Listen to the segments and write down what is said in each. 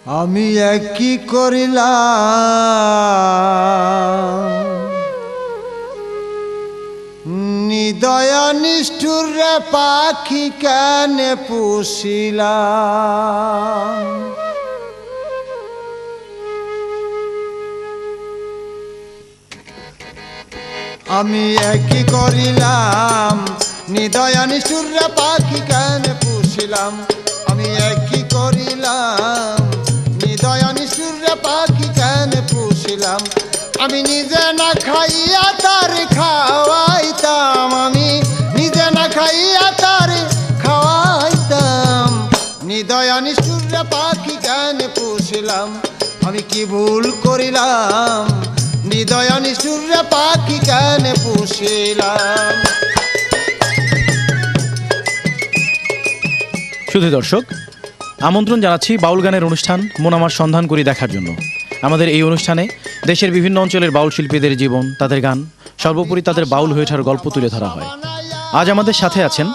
আমি কি করিলাম নিদয়া নিষ্ঠুর রে পাখি কেন পুষিলাম আমি কি করিলাম নিদয়া নিষ্ঠুর রে পাখি কেন পুষিলাম আমি কি করিলাম নিদয়া নিষ্ঠুর রে পাখি কেন পুষিলাম আমি নিজে না খাইয়া তার খাওয়াইতাম আমি নিজে না খাইয়া তার খাওয়াইতাম নিদয়া নিষ্ঠুর রে পাখি কেন পুষিলাম আমি কি ভুল করিলাম নিদয়া নিষ্ঠুর রে পাখি কেন পুষিলাম। শুধু দর্শক আমন্ত্রণ জানাচ্ছি বাউল গানের অনুষ্ঠান মন আমার সন্ধান করি দেখার জন্য। আমাদের এই অনুষ্ঠানে দেশের বিভিন্ন অঞ্চলের বাউল শিল্পীদের জীবন, তাদের গান, সর্বোপরি তাদের বাউল হয়ে ওঠার গল্প তুলে ধরা হয়। আজ আমাদের সাথে আছেন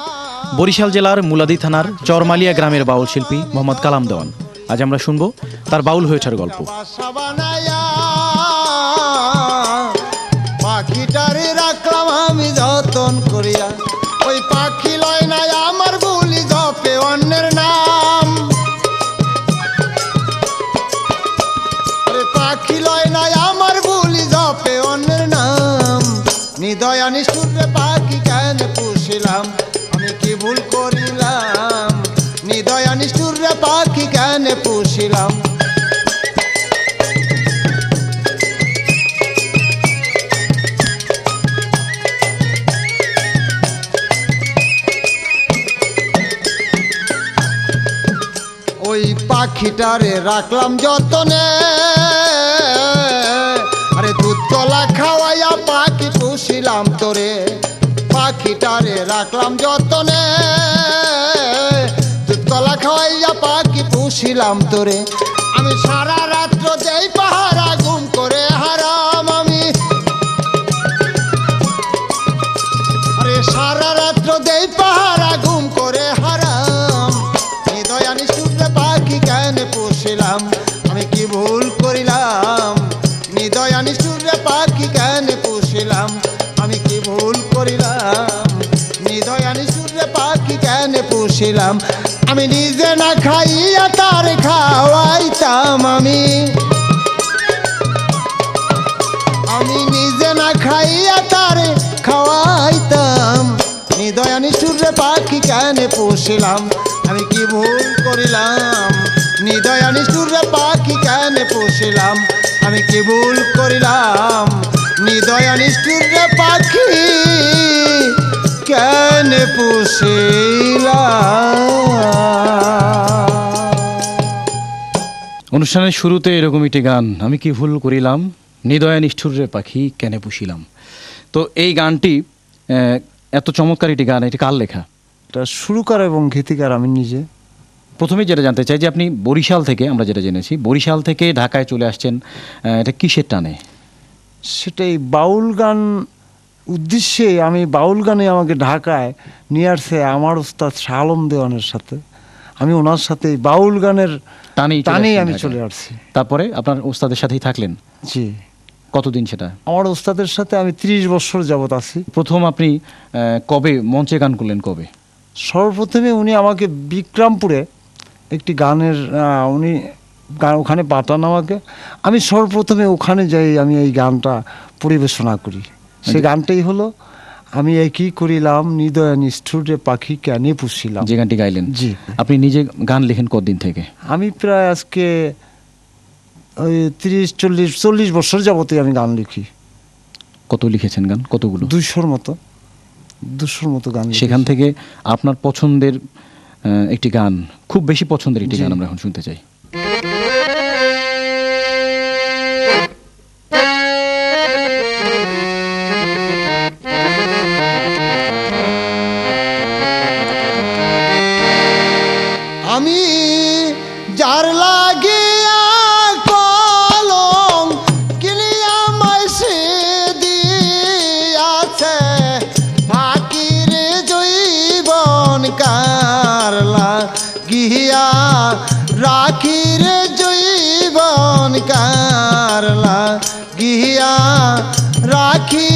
বরিশাল জেলার মুলাদি থানার চরমালিয়া গ্রামের বাউল শিল্পী মোহাম্মদ কালাম দেওয়ান। আজ আমরা শুনবো তার বাউল হয়ে ওঠার গল্প। পাখিটারে রাখলাম আমি যতন করিয়া ওই পাখি লয় নাই আমার বলি জপে অন্যের নাম পাখি লয় নাই আমার বলি জপে অন্যের নাম নিদয়া নিষ্ঠুর রে পাখি কেন পুষিলাম আমি কি ভুল করিলাম নিদয়া নিষ্ঠুর রে পাখি কেন পুষিলাম। ওই পাখিটারে রাখলাম যতনে আরে দুধ কলা খাওয়াইয়া পাখি পুষিলাম তোরে পাখিটারে রাখলাম যতনে দুধ কলা খাওয়াইয়া পাখি পুষিলাম তোরে আমি সারা রাত্র যেই পাহারা ঘুম করে হারাম আমি আরে সারা রাত্র যেই পাহারা ঘুম করে হারাম নিদয়া নিষ্ঠুর পাখি কেন পুষিলাম আমি কি ভুল করিলাম নিদয়া নিষ্ঠুর পাখি কেন পুষিলাম আমি কি ভুল করিলাম নিদয়া নিষ্ঠুর পাখি কেন পুষিলাম আমি নিজে না খাইয়া তার খাওয়াইতাম আমি নিজে না খাইয়া তার খাওয়াইতাম নিদয়া নিষ্ঠুর পাখি কেন পুষিলাম আমি কি ভুল করিলাম নিদয়া নিষ্ঠুর পাখি কেন পুষিলাম আমি কি ভুল করিলাম নিদয়া নিষ্ঠুর পাখি কেন পুষিলাম। অনুষ্ঠানের শুরুতে এরকম একটি গান, আমি কি ভুল করিলাম নিদয়া নিষ্ঠুর রে পাখি কেন পুষিলাম। তো এই গানটি এত চমৎকার একটি গান, এটি কার লেখা? এটা সুরকার এবং গীতিকার আমি নিজে। প্রথমেই যেটা জানতে চাই যে আপনি বরিশাল থেকে, আমরা যেটা জেনেছি বরিশাল থেকে ঢাকায় চলে আসছেন, এটা কিসের টানে? সেটাই বাউল গান উদ্দেশ্যে আমি বাউল গানে আমাকে ঢাকায় নিয়ে আসছে আমার ওস্তাদ শাহ আলম দেওয়ানের সাথে। আমি ওনার সাথে বাউল গানের টানেই আমি চলে আসছি। তারপরে আপনার ওস্তাদের সাথেই থাকলেন? জি। কতদিন সেটা? আমার ওস্তাদের সাথে আমি 30 বছর যাবত আছি। প্রথম আপনি কবে মঞ্চে গান করলেন, কবে? সর্বপ্রথমে উনি আমাকে বিক্রমপুরে একটি গানের উনি ওখানে পাঠান আমাকে, আমি সর্বপ্রথমে ওখানে যাই আমি এই গানটা পরিবেশনা করি। সে গানটাই হলো আমি কি করিলাম নিদয়া নিষ্ঠুর পাখি কেন পুষিলাম, যে গানটি গাইলেন। জি। আপনি নিজে গান লেখেন কতদিন থেকে? আমি প্রায় আজকে ওই 30-40 বছর যাবতীয় আমি গান লিখি। কত লিখেছেন গান? কতগুলো? 200-র মতো গান। সেখান থেকে আপনার পছন্দের একটি গান, খুব বেশি পছন্দের একটি গান আমরা এখন শুনতে চাই। আমি যার লাগিয়া কলম কিনিয়া মাইসে দিয়াছে ফাকির জৈবন কারলা গিয়া রাখি রে জীবন কার লাগিয়া রাখি।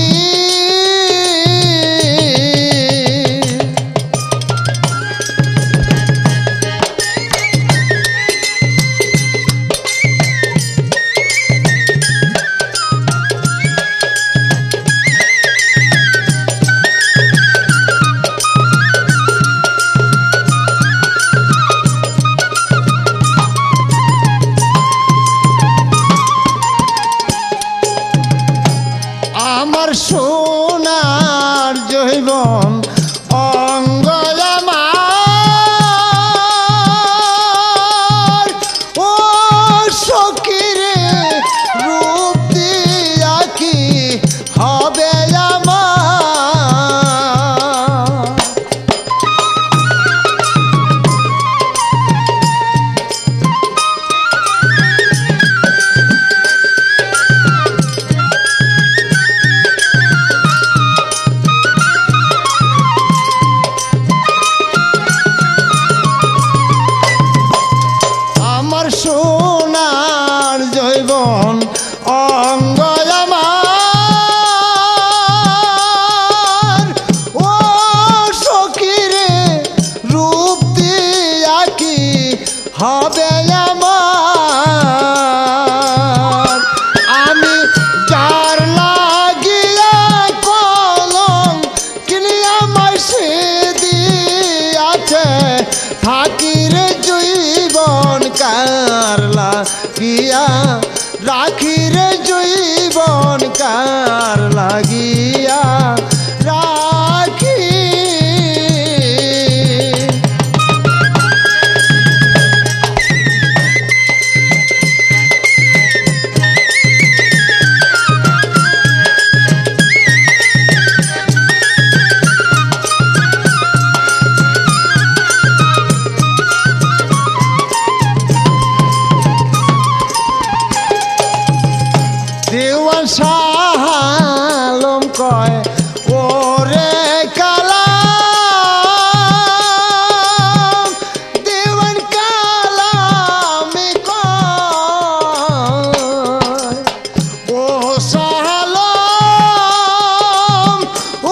আমার সোনার জৈবন অঙ্গ আমার, ও সখীরে রূপ দিয়া কি হবে আমার। আমার সোনার জৈবন অঙ্গ আমার, ও সখীরে রূপ দিয়া কি হবে আমার। আমি যার লাগিয়া কলম কিনিয়া মাসে দিয়াছে, থাকি রে জীবন কার লাগিয়া রাখি রে জীবন কার লাগিয়া রাখি। দেওয়ান শাহ আলম কয় ওরে কালাম, দেওয়ান কালামে কয় ও শাহ আলম,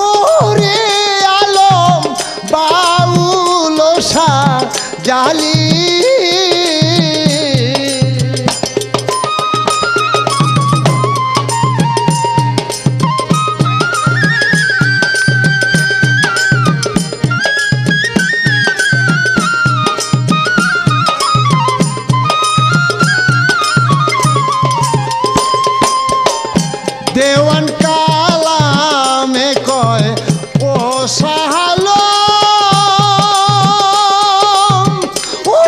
ওরে আলম বাউল শাহ জালি। দেওয়ান কালামে কয় ও শাহ আলম, ও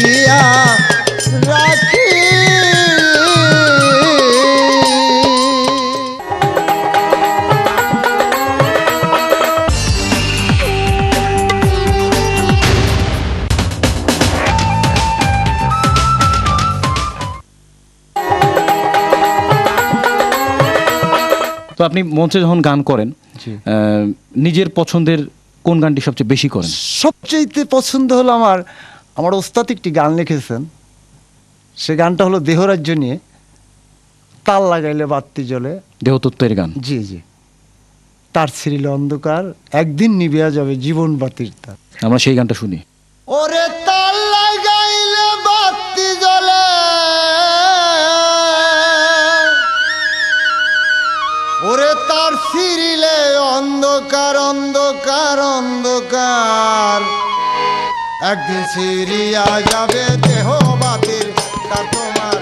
দিয়া রাখি। তো আপনি মঞ্চে যখন গান করেন নিজের পছন্দের কোন গানটি সবচেয়ে বেশি করেন? সবচেয়ে পছন্দ হলো আমার আমার ওস্তাদ একটি গান লিখেছেন, সে গানটা হলো দেহরাজ্য নিয়ে, তাল লাগাইলে বাতি জ্বলে। দেহতত্ত্বের গান। জি জি। তার ছিঁড়িল অন্ধকার, একদিন নিভিয়া যাবে জীবন বাতির তার। আমরা সেই গানটা শুনি। ওরে তাল লাগাইলে বাতি জ্বলে, ওরে তার ছিঁড়িলে অন্ধকার অন্ধকার অন্ধকার, একদিন ছিঁড়িয়া যাবে দেহ বাতির তার তোমার,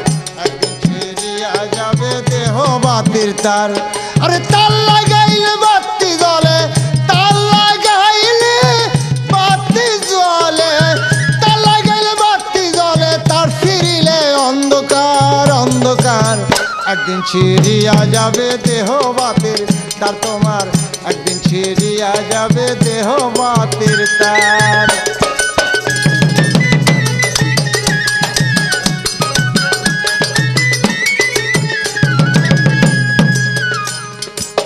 একদিন ছিঁড়িয়া যাবে দেহ বাতির তার। আরে তাল লাগাইলে বাতি জ্বলে, তাল লাগাইলে বাতি জ্বলে, তাল লাগাইলে বাতি জ্বলে, তার ছিঁড়িলে অন্ধকার অন্ধকার, একদিন ছিঁড়িয়া যাবে দেহ বাতির তার তোমার, একদিন ছিঁড়িয়া যাবে দেহ বাতির তার।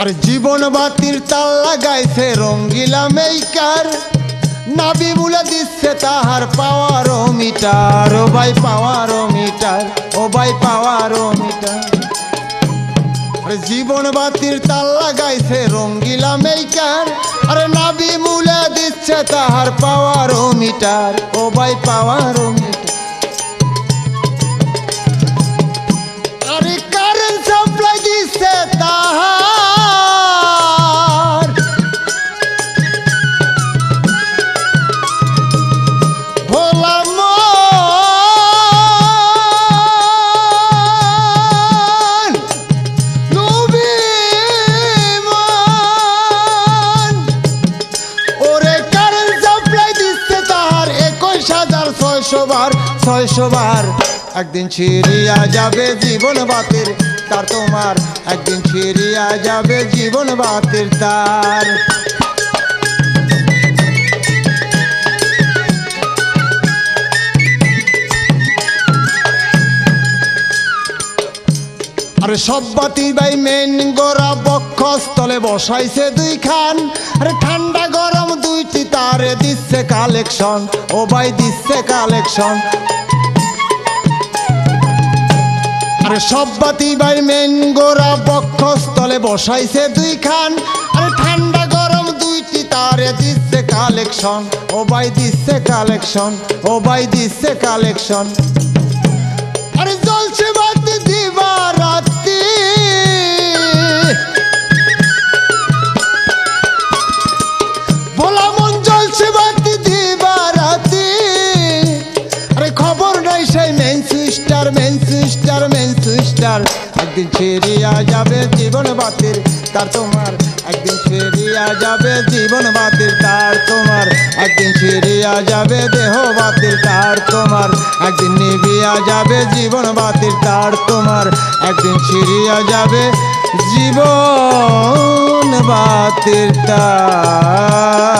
আরে জীবন বাতির তাল লাগাইছে রঙ্গিলা মেইকার, নাবি বলে দিচ্ছে তাহার পাওয়ার মিটার, ও ভাই পাওয়ার মিটার, ও ভাই পাওয়ার মিটার। আরে জীবন বাতির তাল লাগাইছে রঙ্গিলা মেইকার, আরে নাবি মুলে দিচ্ছে তাহার পাওয়ার মিটার, ও ভাই পাওয়ার মিটার। আরে কারেন্ট সাপ্লাই দিচ্ছে তাহার, ভোলা মন নবী মন। ওরে কারেন্ট সাপ্লাই দিচ্ছে তাহার 21,600 বার 600 বার, একদিন ছিঁড়িয়া যাবে জীবন বাতির তার তোমার, একদিন ছিঁড়িয়া যাবে জীবন বাতির তার। আরে সব বাতি ভাই মেন গোরা বক্ষস্থলে বসাইছে দুই খান, আরে ঠান্ডা গরম দুইটি তারে দিচ্ছে কালেকশন, ও ভাই দিচ্ছে কালেকশন। আরে সব বাতি ভাই মেন গোরা বক্ষস্থলে বসাইছে দুই খান, আরে ঠান্ডা গরম দুইটি তারে দিচ্ছে কালেকশন, ও ভাই দিচ্ছে কালেকশন, ও ভাই দিচ্ছে কালেকশন। আরে জ্বলছে বাতি দিবা রাতি, ভোলা মন জ্বলছে বাতি দিবা রাতি, আরে খবর নাই সেই মেন সুইস্টার মেন সুইস্টার মেন সুইস্টার, একদিন ছিঁড়িয়া যাবে জীবন বাতির তার তোমার, একদিন ছিঁড়িয়া যাবে জীবন বাতির তার তোমার, একদিন ছিঁড়িয়া যাবে দেহ বাতির তার তোমার, একদিন নিভিয়া যাবে জীবন বাতির তার তোমার, একদিন ছিঁড়িয়া যাবে জীবন বাতির তার।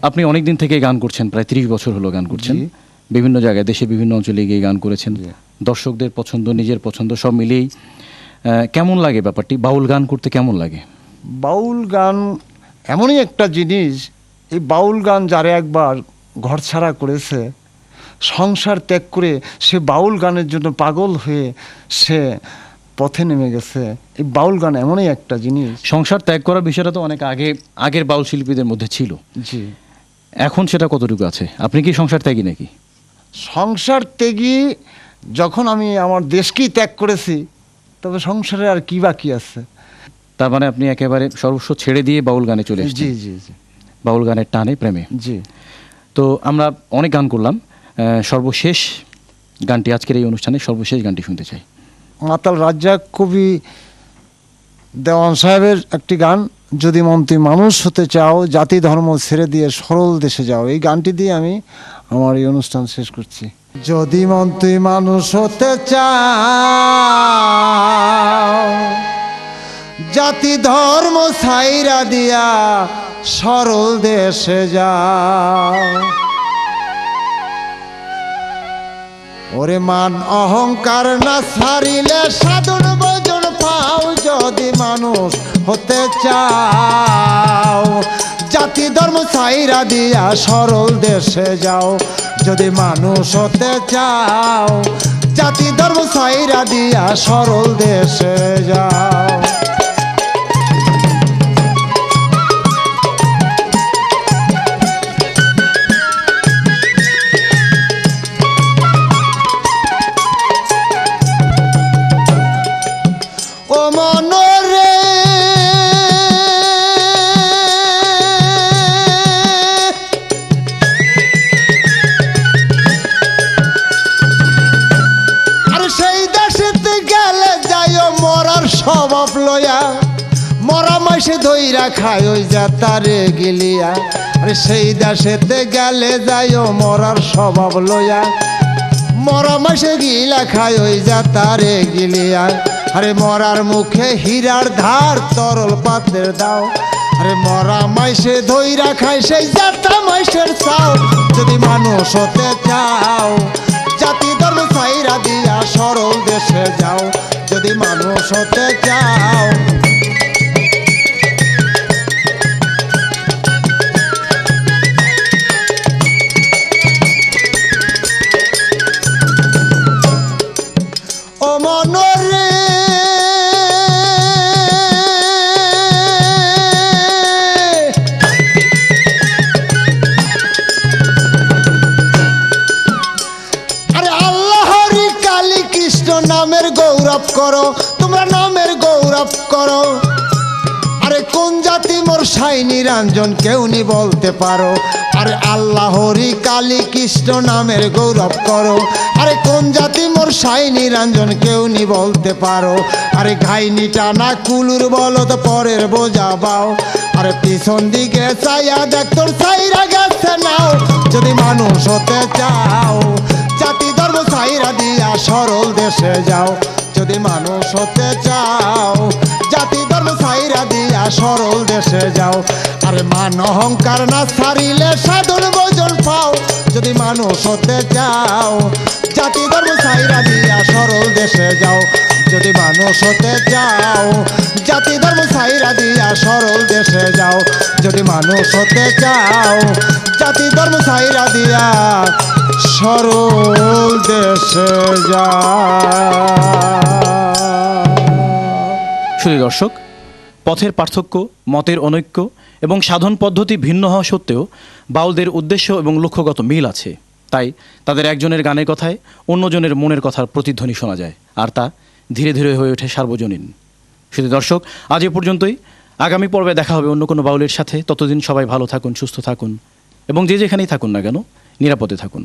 আপনি অনেক দিন থেকে গান করছেন, প্রায় 30 বছর হলো গান করছেন। জি। বিভিন্ন জায়গায় দেশে বিভিন্ন অঞ্চলে গিয়ে গান করেছেন। জি। দর্শকদের পছন্দ, নিজের পছন্দ সব মিলিয়েই কেমন লাগে ব্যাপারটি? বাউল গান করতে কেমন লাগে? বাউল গান এমনই একটা জিনিস, এই বাউল গান যারা একবার ঘর ছাড়া করেছে, সংসার ত্যাগ করে সে বাউল গানের জন্য পাগল হয়ে সে পথে নেমে গেছে। এই বাউল গান এমনই একটা জিনিস। সংসার ত্যাগ করার বিষয়টা তো অনেক আগের বাউল শিল্পীদের মধ্যে ছিল। জি। এখন সেটা কতটুকু আছে? আপনি কি সংসার ত্যাগী নাকি? সংসার ত্যাগী যখন আমি আমার দেশকেই ত্যাগ করেছি, তবে সংসারে আর কি বাকি আছে? তার মানে আপনি একেবারে সর্বস্ব ছেড়ে দিয়ে বাউল গানে চলে জি এসেছেন। জি জি বাউল গানের টানে প্রেমে। জি। তো আমরা অনেক গান করলাম, সর্বশেষ গানটি আজকের এই অনুষ্ঠানে সর্বশেষ গানটি শুনতে চাই। মাতাল রাজ্জাক কবি দেওয়ান সাহেবের একটি গান, যদি মন তুই মানুষ হতে চাও, জাতি ধর্ম ছেড়ে দিয়ে সরল দেশে যাও, এই গানটি দিয়ে আমি আমার এই অনুষ্ঠান শেষ করছি। যদি মন তুই মানুষ হতে চাও, জাতি ধর্ম ছাইরা দিয়া সরল দেশে যাও। ওরে মান অহংকার না ছাড়িলে সাধন ভজন পাও। যদি মানুষ হতে চাও, জাতি ধর্ম ছাইরা দিয়া সরল দেশে যাও। যদি মানুষ হতে চাও, জাতি ধর্ম ছাইরা দিয়া সরল দেশে যাও। ও মনরে আরে সেই দেশেতে গেলে যাইও মরার স্বভাব লয়া, মরা মাসে ধইরা খায় ওই যাতারে গিলিয়া। আরে সেই দেশেতে গেলে যাইও মরার স্বভাব লয়া, মরা মাসে গিলা খায় ওই যাতারে গিলিয়া। আরে মরার মুখে হীরার ধার তরল পাত্রের দাও। আরে মরা মাইসে ধইরা খায় সেই যাত্রা মাইসের চাও। যদি মানুষ হতে চাও, জাতি ধর্ম ছাইরা দিয়া সরল দেশে যাও। যদি মানুষ হতে চাও, ও মনরে আরে আল্লাহরি কালী কৃষ্ণ নামের গৌরব করো, তোমরা নামের গৌরব করো। আরে কোন জাতি মোর সাই নিরঞ্জন কেউ নি বলতে পারো। আরে আল্লাহরি কালী কৃষ্ণ নামের গৌরব করো। আরে কোন জাতি মোর সাই নিরঞ্জন কেউ নি বলতে পারো। আরে ঘাইনি টানা কুলুর বলো তো পরের বোঝা বাও। আরে পিছন দিকে চাইয়া দেখ তোর ছাইরা গেছে নাও। যদি মানুষ হতে চাও, জাতি ধর্ম ছাইরা দিয়া সরল দেশে যাও। যদি মানুষ হতে চাও, জাতি ধর্ম ছাইরা দিয়া সরল দেশে যাও। আরে মান অহংকার না ছাড়িলে সাধন ভজন পাও। যদি মানুষ হতে চাও, জাতি ধর্ম ছাইরা দিয়া সরল দেশে যাও। যদি মানুষ হতে চাও, জাতি ধর্ম ছাইরা দিয়া সরল দেশে যাও। যদি মানুষ হতে চাও, জাতি ধর্ম ছাইরা দিয়া সরল দেশে যাও। শুধু দর্শক, পথের পার্থক্য, মতের অনৈক্য এবং সাধন পদ্ধতি ভিন্ন হওয়া সত্ত্বেও বাউলদের উদ্দেশ্য এবং লক্ষ্যগত মিল আছে। তাই তাদের একজনের গানের কথায় অন্যজনের মনের কথার প্রতিধ্বনি শোনা যায়, আর তা ধীরে ধীরে হয়ে ওঠে সার্বজনীন। শুধু দর্শক, আজ এ পর্যন্তই। আগামী পর্বে দেখা হবে অন্য কোনো বাউলের সাথে। ততদিন সবাই ভালো থাকুন, সুস্থ থাকুন এবং যে যেখানেই থাকুন না কেন নিরাপদে থাকুন।